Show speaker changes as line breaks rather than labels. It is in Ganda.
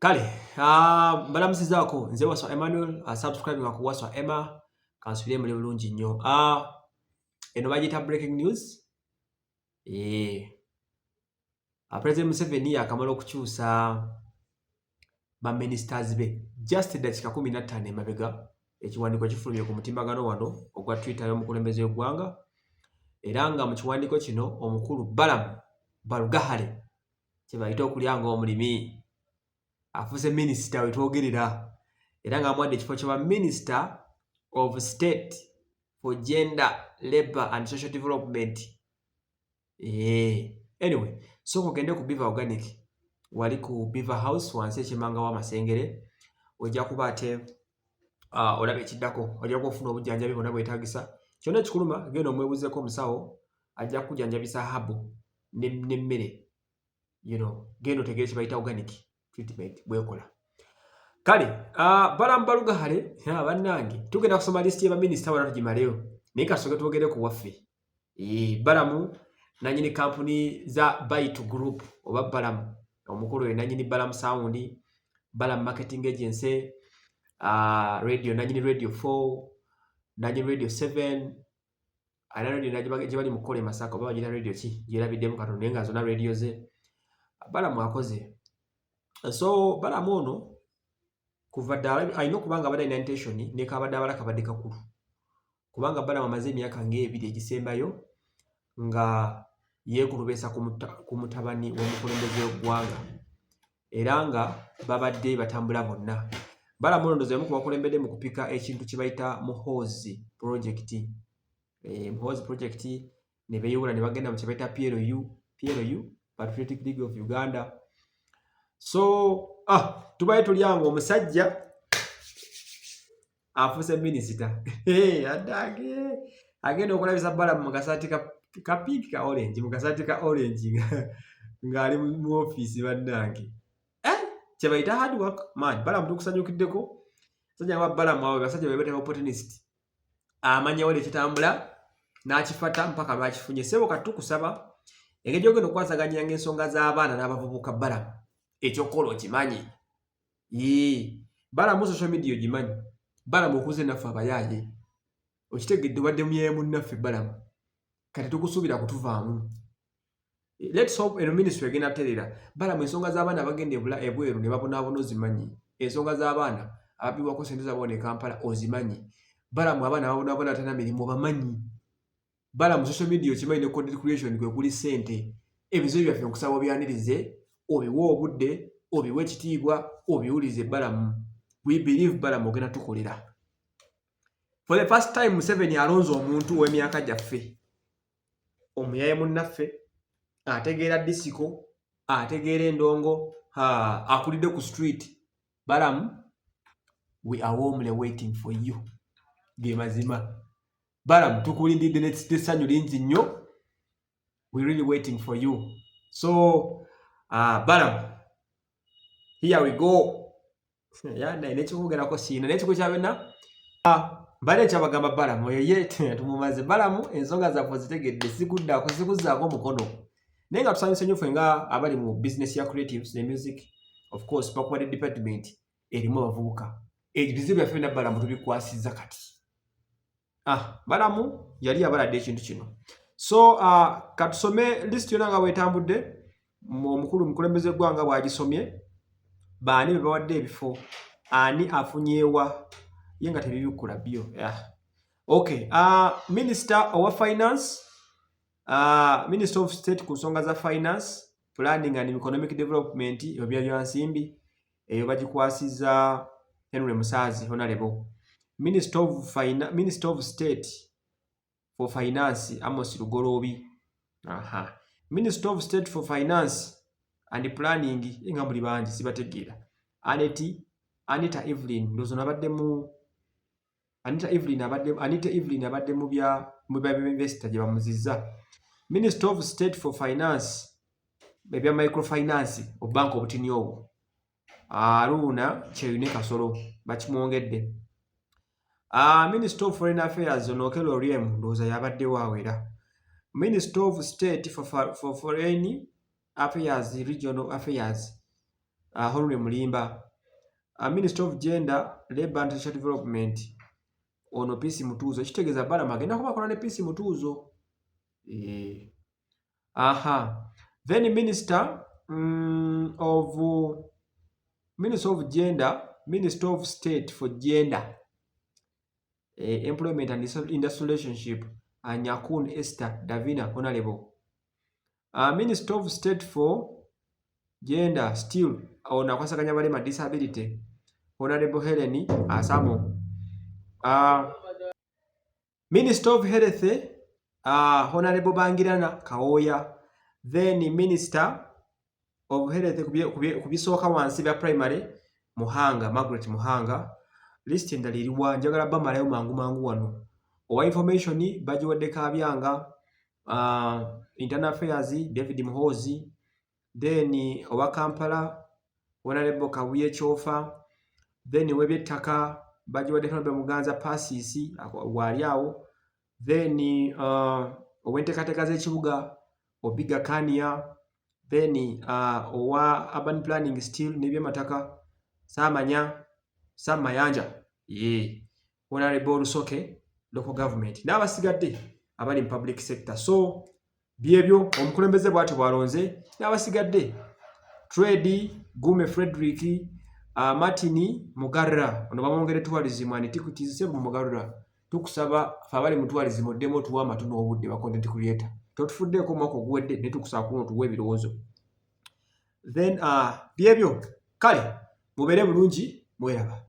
Kale, balamusizaako nze waswa Emmanuel, subscribe nga ku waswa Emma kansubire muli bulungi nnyo. Eno bagiyita breaking news. President Museveni yakamala okukyusa ba ministers be just dakika 15 emabega ekiwandiiko kifulumye ku mutimbagano wano ogwa Twitter y'omukulembeze w'eggwanga, era nga mu kiwandiiko kino omukulu Balaam Balugahale kye bayita okulyanga omulimi afuuse minisita we twogerera, era nga amuwadde ekifo kya Minister of State for Gender, Labour and Social Development. Anyway, so kugende ku Beaver Organic wali ku Beaver House wansi ekimanga w'amasengere, ojja kuba ate olaba ekiddako ojja kufuna obujjanjabi bwonna bwetagisa. Kyonna kikuluma genda omwebuzeeko omusawo ajja kujjanjabisa habu n'emmere, genda otegere kye bayita organic treatment bwekola. Kale, Balaam Balugahale bannange tugenda kusoma listi y'abaminisita wala tugimaleyo, naye kasooke twogere ku waffe. Balaam nanyini kampuni za Bintu Group oba Balaam omukulu nanyini Balaam Sound, Balaam Marketing Agency, radio nanyini Radio 4, nanyini Radio 7, ana radio gye bali mukole Masaka oba bagita radio ki gyerabiddemu katono naye nga zonna radio ze Balaam akoze. So Balaam ono kuva ddala alina okubanga abadde alina intention ne kabadde abalaka badde kakulu, kubanga Balaam amaze emyaka ng'ebiri egisembayo nga yeekulubesa ku mutabani w'omukulembeze w'eggwanga, era nga babadde batambula bonna. Balaam ono ndoze mu kubakulembedde mu kupika ekintu kye bayita Muhoozi Project. Muhoozi Project ne beeyawula ne bagenda mu kye bayita PLU, Patriotic League of Uganda. So tubaye tulyanga omusajja afuuse minisita addage agenda okulabisa Balaam mu kasaati ka pink ka orange, mu kasaati ka orange ng'ali mu ofiisi bannange. Kye bayita hard work man. Balaam tukusanyukiddeko. Sajja nga Balaam awo basajja be bayita opportunist, amanya wale ekitambula n'akifata mpaka lwakifunye. Sebo katukusaba engeri gy'ogenda okwasaganyanga ensonga z'abaana n'abavubuka Balaam ekyokola okimanyi. Balaam social media ogimanyi. Balaam okuze naffe abayaaye okitegedde wadde muyaye munnaffe Balaam kati tukusuubira kutuvaamu. Let's hope eno ministry egenda terera Balaam ensonga z'abaana abagenda ebweru ne babonaabona ozimanyi, ensonga z'abaana ababibwako sente zabo ne Kampala ozimanyi, Balaam abaana babonaabona atana mirimu bamanyi. Balaam social media okimanyi ne content creation kwe kuli ssente. Ebizibu byaffe nkusaba obyanirize, obiwe obudde, obiwe ekitiibwa, obiwulize Balaam. We believe Balaam ogenda tukolera. For the first time Museveni alonze omuntu w'emyaka gyaffe, omuyaye munnaffe ategeera disiko, ategeera endongo, akulidde ku street. Balaam, we are warmly waiting for you. Ge mazima. Balaam tukulindidde n'essanyu lingi nnyo. We really waiting for you. So Balaam, here we go. Yanda nekikugerako siina n'ekigo kya bena mbadde kyabagamba Balaam oyo ye tumumaze. Balaam ensonga zaffe zitegedde, sikuzzaako mukono, naye nga tusanyuse nnyo ffe nga abali mu business ya creatives ne music. Of course Pakuwadde department erimu abavubuka, ebizibu byaffe na Balaam tubikwasizza kati. Balaam yali abaladde ekintu kino. So katusome list yonna nga bwetambudde, omukulu mukulembeze gwanga bw'agisomye, baani be bawadde ebifo, ani afunyeewa ye nga tebibikula byo. Okay, Minister owa Finance, Minister of State ku nsonga za Finance, Planning and Economic Development, ebyo bya nsimbi eyo bagikwasizza Henry Musaazi Honorable. Minister of State for Finance Amos Lugoloobi. Minister of State for Finance and Planning nga buli bangi sibategeera. Anita Evelyn ndozo nabaddemu. Anita Evelyn abadde mu bya investor gye bamuzizza. Minister of State for Finance ebya microfinance obanka obutini obwo Aruna Kyeyune Kasolo bakimwongedde. Minister of Foreign Affairs Onokelo Oriem ndoza yabadde waawera. Minister of State for Foreign Affairs Regional Affairs Honorable Mulimba. Minister of Gender, Labour and Social Development, ono Peace Mutuzo. Kitegeeza Balaam agenda kubakola ne Peace Mutuzo. Then Minister of Gender, Minister of State for Gender, Employment and Industrial Relationship, Nyakun Esther Davina Honorable. Minister of State for Gender, still onakwasaganya balema disability, Honorable Helen Asamo. Minister of Health, Honorable Bangirana Kaoya. Then Minister of Health kubisooka wansi bya primary Muhanga, Margaret Muhanga. List endaliriwa njagala bamalayo mangu wano. Owa information bajiwadde Kabyanga, Internal Affairs David Muhozi. Then owa Kampala Honorable Kabuye Chofa. Then webyettaka bajiwadde Honorable Muganza Pasisi wali awo. Then owenteekateeka z'ekibuga Obiga Kania. Then owa urban planning still n'ebyemataka Sam Mayanja. Honorable Lusoke local government. N'abasigadde abali mu public sector. So byebyo omukulembeze bw'atyo bwalonze. N'abasigadde Trade Gume Frederick, Martini Mugarra, ono bamwongere tourism and ticketies mu Mugarra. Tukusaba fabali mu tourism oddemu tuwa amatu n'obudde ba content creator. Totufuddeeko omwaka oguwedde ne tukusaba kuno tuwe ebirowoozo. Then byebyo kale mubeere bulungi mweraba.